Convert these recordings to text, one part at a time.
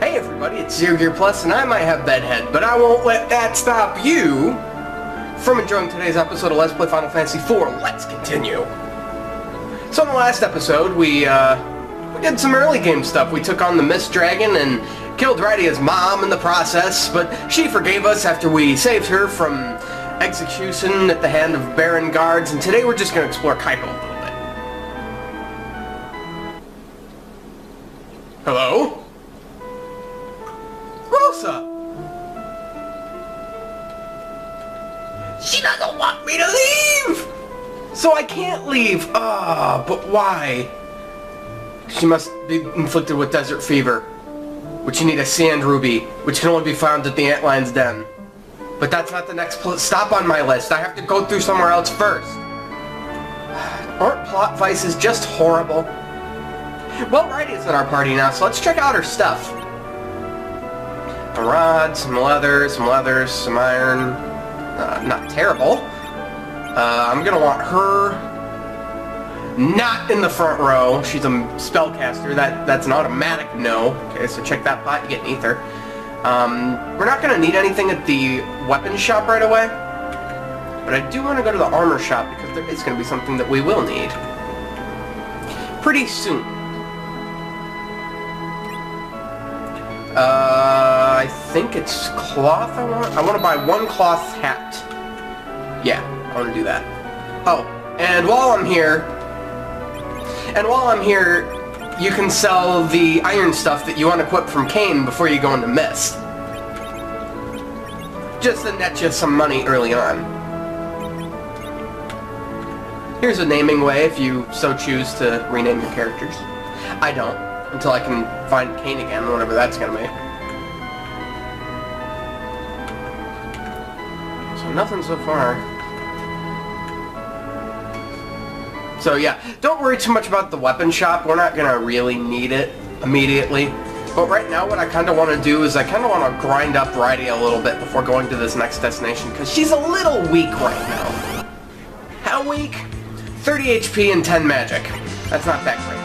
Hey everybody, it's Zero Gear Plus, and I might have bedhead, but I won't let that stop you from enjoying today's episode of Let's Play Final Fantasy IV. Let's continue. So in the last episode, we did some early game stuff. We took on the Mist Dragon and killed Rydia's mom in the process, but she forgave us after we saved her from execution at the hand of Baron Guards, and today we're just going to explore Kaiko a little bit. Hello? Rosa! She doesn't want me to leave! So I can't leave! But why? She must be inflicted with desert fever, which you need a sand ruby, which can only be found at the Antlion's Den. But that's not the next stop on my list. I have to go through somewhere else first. Aren't plot vices just horrible? Well, Rydia's in our party now, so let's check out her stuff. A rod, some leather, some iron. Not terrible. I'm gonna want her not in the front row. She's a spellcaster. That's an automatic no. Okay, so check that pot, you get an ether. We're not gonna need anything at the weapons shop right away, but I do want to go to the armor shop because there is gonna be something that we will need pretty soon. I think it's cloth I want. I want to buy one cloth hat. Yeah, I want to do that. Oh, and while I'm here, you can sell the iron stuff that you want to equip from Cain before you go into Mist. Just to net you some money early on. Here's a naming way if you so choose to rename your characters. I don't, until I can find Cain again, whatever that's gonna be. So nothing so far. So yeah, don't worry too much about the weapon shop. We're not gonna really need it immediately. But right now what I kind of want to do is I kind of want to grind up Rydia a little bit before going to this next destination, because she's a little weak right now. How weak? 30 HP and 10 magic. That's not that great.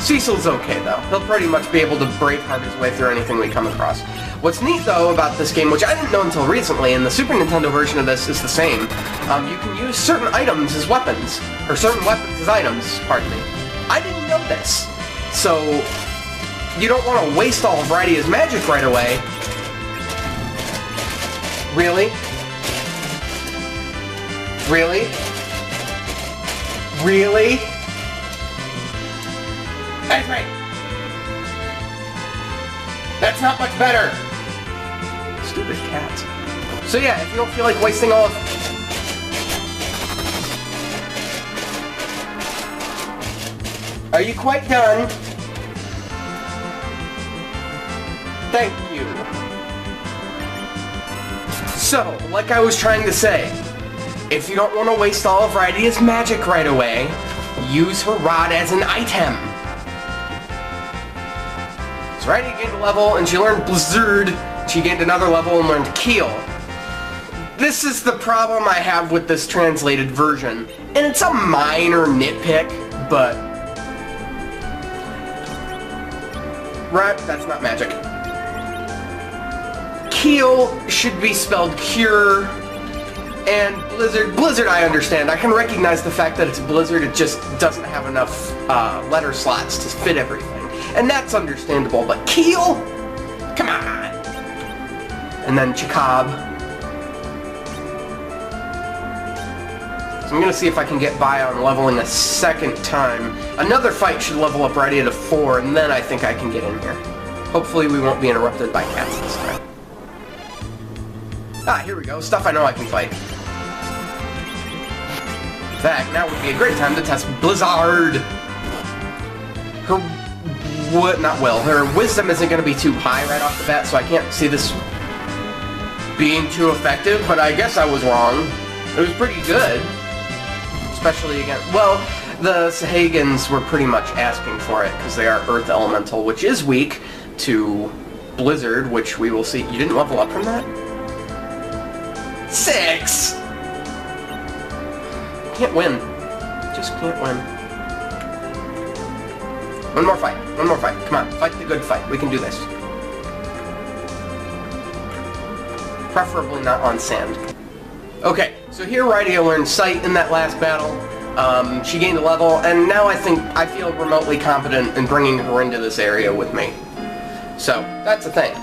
Cecil's okay though. He'll pretty much be able to braveheart his way through anything we come across. What's neat though about this game, which I didn't know until recently, and the Super Nintendo version of this is the same, you can use certain items as weapons, or certain weapons as items, pardon me. I didn't know this. So, you don't want to waste all of Rydia's magic right away. Really? Really? Really? That's right. That's not much better. Stupid cat. So yeah, if you don't feel like wasting all of... Are you quite done? Thank you. So, like I was trying to say, if you don't want to waste all of Rydia's magic right away, use her rod as an item. So Rydia gained a level, and she learned Blizzard. She gained another level and learned Keel. This is the problem I have with this translated version, and it's a minor nitpick, but... Right, that's not magic. Keel should be spelled Cure, and Blizzard I understand. I can recognize the fact that it's Blizzard, it just doesn't have enough letter slots to fit everything. And that's understandable, but Keel? Come on! And then Chakab. So I'm gonna see if I can get by on leveling a second time. Another fight should level up Rydia to 4, and then I think I can get in here. Hopefully we won't be interrupted by cats this time. Ah, here we go. Stuff I know I can fight. In fact, now would be a great time to test Blizzard. Her wisdom isn't going to be too high right off the bat, so I can't see this being too effective, but I guess I was wrong. It was pretty good. Especially against... Well, the Sahagins were pretty much asking for it, because they are Earth Elemental, which is weak to Blizzard, which we will see. You didn't level up from that? 6! Can't win. Just can't win. One more fight. One more fight. Come on, fight the good fight. We can do this. Preferably not on sand. Okay, so here Rydia learned Sight in that last battle. She gained a level, and now I feel remotely competent in bringing her into this area with me. So, that's the thing.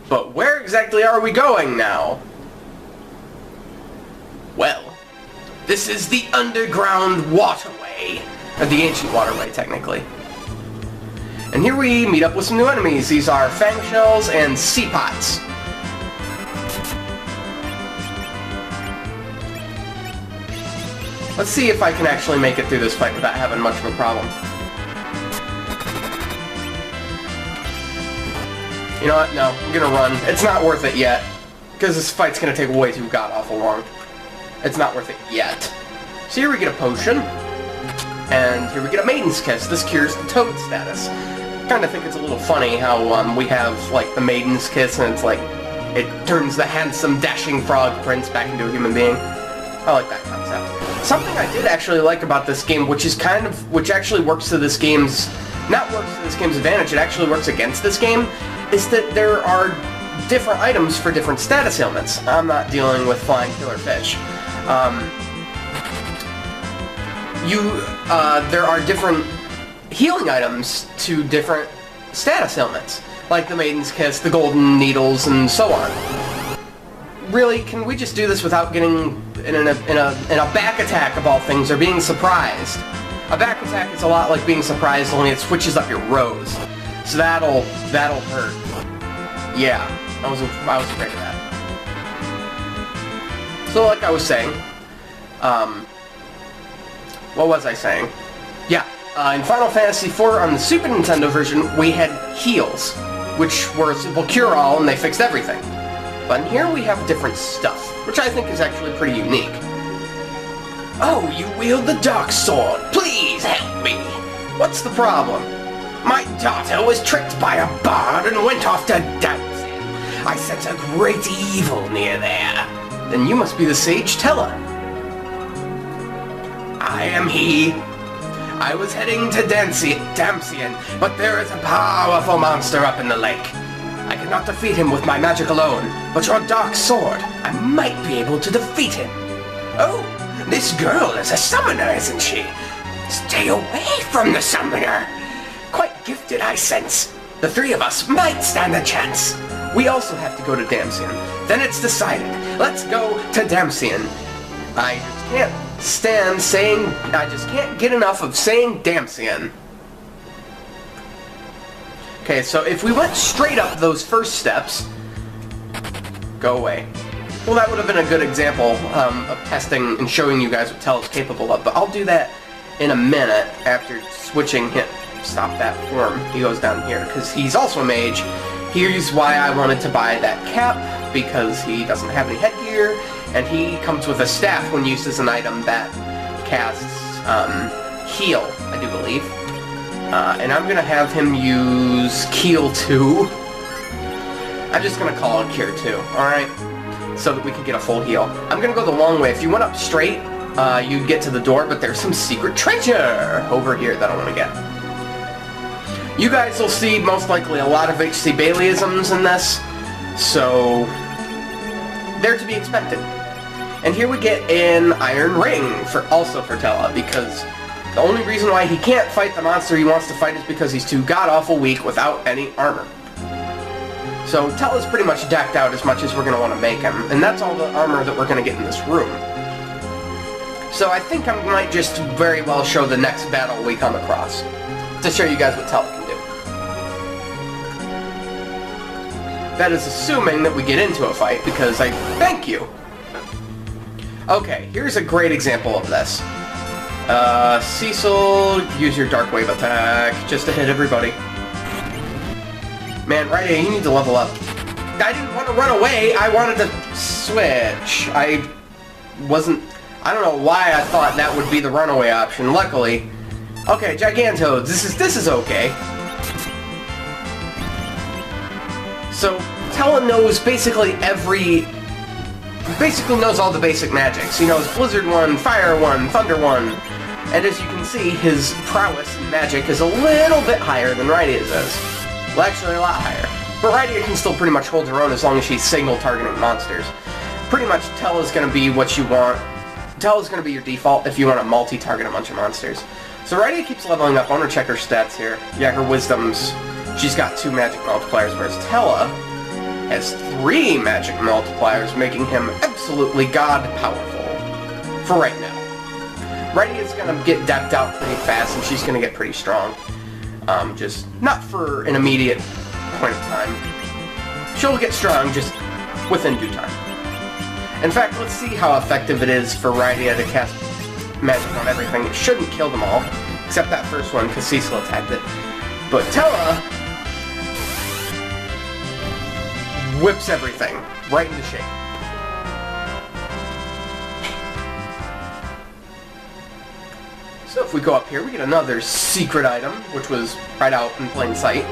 But where exactly are we going now? Well, this is the underground waterway. Or the ancient waterway, technically. And here we meet up with some new enemies. These are fang shells and sea pots. Let's see if I can actually make it through this fight without having much of a problem. You know what? No, I'm gonna run. It's not worth it yet. Because this fight's gonna take way too god-awful long. It's not worth it yet. So here we get a potion. And here we get a Maiden's Kiss. This cures the Toad status. Kinda think it's a little funny how we have, like, the Maiden's Kiss and it's like, it turns the handsome, dashing frog prince back into a human being. I like that concept. Something I did actually like about this game, which actually works to this game's, not works to this game's advantage, it actually works against this game, is that there are different items for different status ailments. I'm not dealing with flying killer fish. There are different healing items to different status ailments, like the Maiden's Kiss, the Golden Needles, and so on. Really, can we just do this without getting in a back attack of all things, or being surprised? A back attack is a lot like being surprised, only it switches up your rows. So that'll hurt. Yeah, I was afraid of that. So like I was saying, what was I saying? Yeah, in Final Fantasy IV on the Super Nintendo version, we had heals, which were a simple cure-all and they fixed everything. But here we have different stuff, which I think is actually pretty unique. Oh, you wield the Dark Sword. Please help me. What's the problem? My daughter was tricked by a bard and went off to dancing. I sense a great evil near there. Then you must be the Sage Teller. I am he. I was heading to Damsian, but there is a powerful monster up in the lake. I cannot defeat him with my magic alone, but your dark sword, I might be able to defeat him. Oh, this girl is a summoner, isn't she? Stay away from the summoner. Quite gifted, I sense. The three of us might stand a chance. We also have to go to Damsian. Then it's decided. Let's go to Damsian. I just can't get enough of saying Damsian. Okay, so if we went straight up those first steps, go away. Well, that would have been a good example of testing and showing you guys what Tell is capable of, but I'll do that in a minute after switching him. Stop that form. He goes down here, because he's also a mage. Here's why I wanted to buy that cap, because he doesn't have any headgear, and he comes with a staff when used as an item that casts heal, I do believe. And I'm gonna have him use Keel 2. I'm just gonna call it Cure 2, alright? So that we can get a full heal. I'm gonna go the long way. If you went up straight, you'd get to the door, but there's some secret treasure over here that I want to get. You guys will see, most likely, a lot of H.C. Baileyisms in this, so they're to be expected. And here we get an Iron Ring, also for Tella, because the only reason why he can't fight the monster he wants to fight is because he's too god-awful weak without any armor. So Tella's pretty much decked out as much as we're going to want to make him, and that's all the armor that we're going to get in this room. So I think I might just very well show the next battle we come across, to show you guys what Tella can do. That is assuming that we get into a fight, because I thank you! Okay, here's a great example of this. Cecil, use your Dark Wave attack, just to hit everybody. Man, Rydia, you need to level up. I didn't want to run away, I wanted to switch. I don't know why I thought that would be the runaway option, luckily. Okay, Gigantoads, this is okay. So, Tella knows basically knows all the basic magics. He knows Blizzard 1, Fire 1, Thunder 1, and as you can see, his prowess in magic is a little bit higher than Rydia's is. Well, actually a lot higher. But Rydia can still pretty much hold her own as long as she's single-targeting monsters. Pretty much, Tella's going to be what you want. Tella's going to be your default if you want to multi-target a bunch of monsters. So Rydia keeps leveling up. I want to check her stats here. Yeah, her wisdom's... She's got 2 magic multipliers, whereas Tella has 3 magic multipliers, making him absolutely god-powerful. For right now. Rydia's going to get decked out pretty fast, and she's going to get pretty strong. Just not for an immediate point of time. She'll get strong just within due time. In fact, let's see how effective it is for Rydia to cast magic on everything. It shouldn't kill them all, except that first one, because Cecil attacked it. But Tella whips everything right into shape. So if we go up here, we get another secret item, which was right out in plain sight.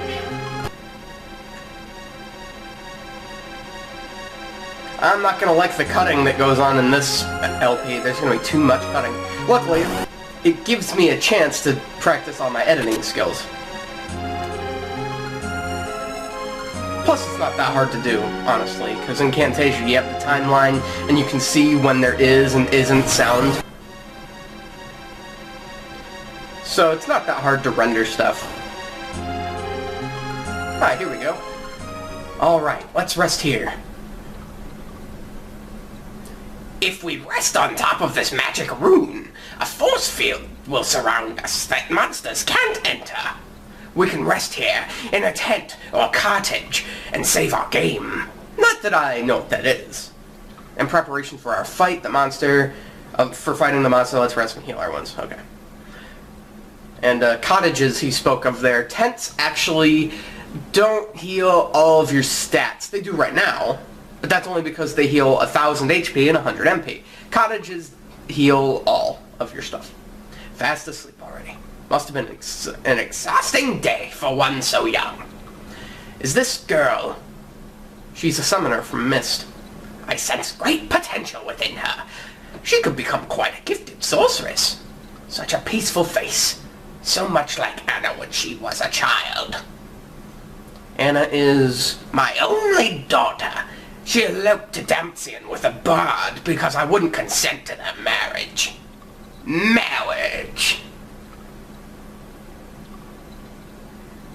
I'm not going to like the cutting that goes on in this LP. There's going to be too much cutting. Luckily, it gives me a chance to practice all my editing skills. Plus, it's not that hard to do, honestly, because in Camtasia you have the timeline, and you can see when there is and isn't sound. So it's not that hard to render stuff. Alright, here we go. Alright, let's rest here. If we rest on top of this magic rune, a force field will surround us that monsters can't enter. We can rest here, in a tent or cottage, and save our game. Not that I know what that is. In preparation for our fight, the monster... for fighting the monster, let's rest and heal our wounds. Okay. And cottages he spoke of there. Tents actually don't heal all of your stats. They do right now, but that's only because they heal 1,000 HP and 100 MP. Cottages heal all of your stuff. Fast asleep already. Must have been an exhausting day for one so young. Is this girl? She's a summoner from Mist. I sense great potential within her. She could become quite a gifted sorceress. Such a peaceful face. So much like Anna when she was a child. Anna is my only daughter. She eloped to Damsian with a bard because I wouldn't consent to their marriage. Marriage!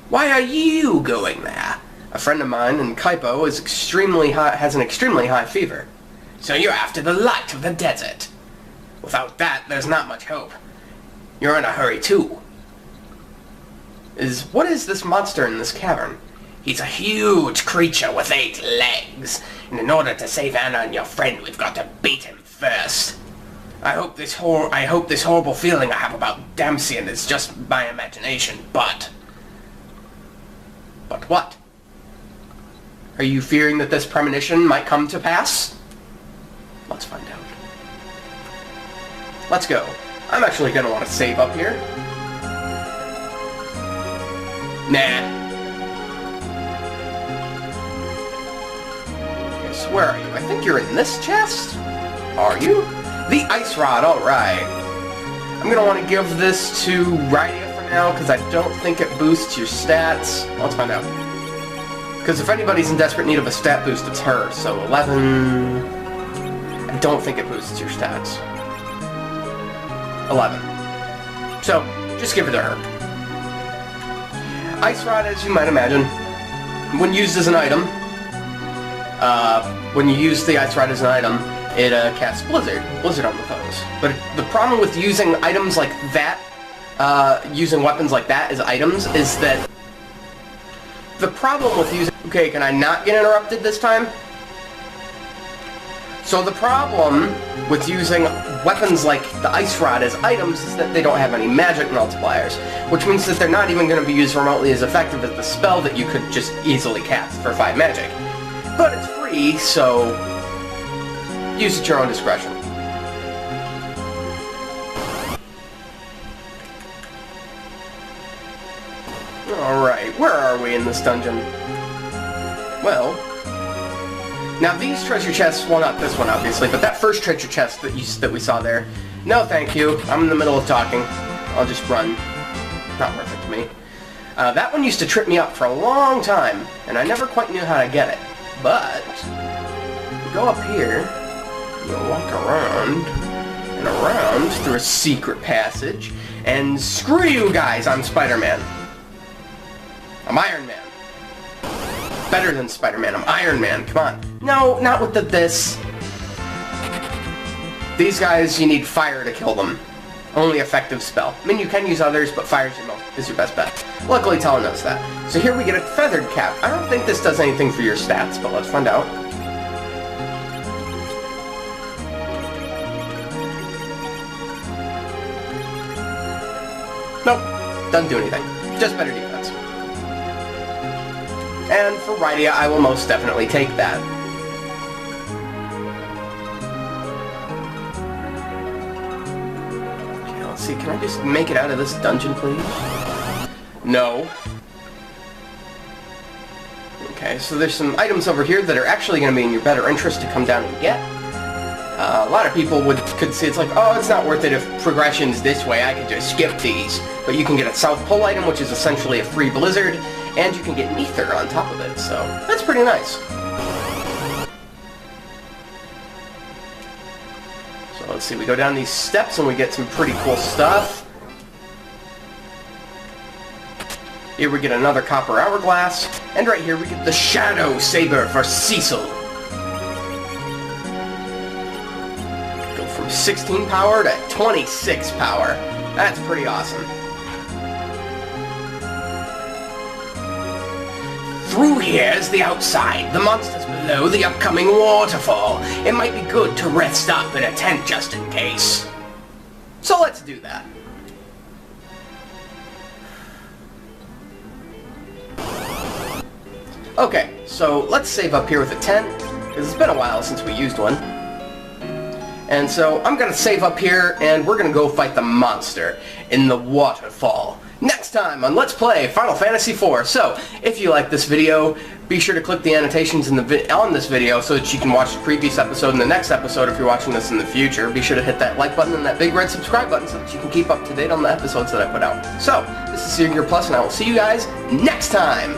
Why are you going there? A friend of mine in Kaipo is has an extremely high fever. So you're after the light of the desert. Without that, there's not much hope. You're in a hurry too. What is this monster in this cavern? He's a huge creature with 8 legs, and in order to save Anna and your friend, we've got to beat him first. I hope this horrible feeling I have about Damsian is just my imagination, but... But what? Are you fearing that this premonition might come to pass? Let's find out. Let's go. I'm actually going to want to save up here. Nah. Okay, so where are you? I think you're in this chest? Are you? The ice rod, alright. I'm going to want to give this to Rydia for now, because I don't think it boosts your stats. Let's find out. Because if anybody's in desperate need of a stat boost, it's her. So 11... I don't think it boosts your stats. 11. So, just give it to her. Ice Rod, as you might imagine, when used as an item, when you use the Ice Rod as an item, it casts Blizzard on the foes. But the problem with using items like that, using weapons like that as items, is that the problem with using... Okay, can I not get interrupted this time? So the problem with using weapons like the Ice Rod as items is that they don't have any magic multipliers, which means that they're not even going to be used remotely as effective as the spell that you could just easily cast for 5 magic. But it's free, so use at your own discretion. Alright, where are we in this dungeon? Well... Now these treasure chests, well not this one obviously, but that first treasure chest that we saw there, no thank you, I'm in the middle of talking. I'll just run. Not worth it to me. That one used to trip me up for a long time, and I never quite knew how to get it. But, you go up here, you walk around, and around through a secret passage, and screw you guys, I'm Spider-Man. I'm Iron Man. Better than Spider-Man, I'm Iron Man, come on. No, not with this. These guys, you need fire to kill them. Only effective spell. I mean, you can use others, but fire is your best bet. Luckily, Talon knows that. So here we get a feathered cap. I don't think this does anything for your stats, but let's find out. Nope, doesn't do anything. Just better defense. And for Rydia, I will most definitely take that. Okay, let's see, can I just make it out of this dungeon, please? No. Okay, so there's some items over here that are actually going to be in your better interest to come down and get. A lot of people could say it's like, oh, it's not worth it if progression's this way, I could just skip these. But you can get a South Pole item, which is essentially a free blizzard, and you can get Nether on top of it, so that's pretty nice. So let's see, we go down these steps and we get some pretty cool stuff. Here we get another copper hourglass, and right here we get the Shadow Saber for Cecil. 16 power to 26 power. That's pretty awesome. Through here is the outside. The monsters below the upcoming waterfall. It might be good to rest up in a tent just in case. So let's do that. Okay, so let's save up here with a tent, because it's been a while since we used one. And so I'm going to save up here, and we're going to go fight the monster in the waterfall. Next time on Let's Play Final Fantasy IV. So, if you like this video, be sure to click the annotations on this video so that you can watch the previous episode and the next episode if you're watching this in the future. Be sure to hit that like button and that big red subscribe button so that you can keep up to date on the episodes that I put out. So, this is Seeger Plus, and I will see you guys next time!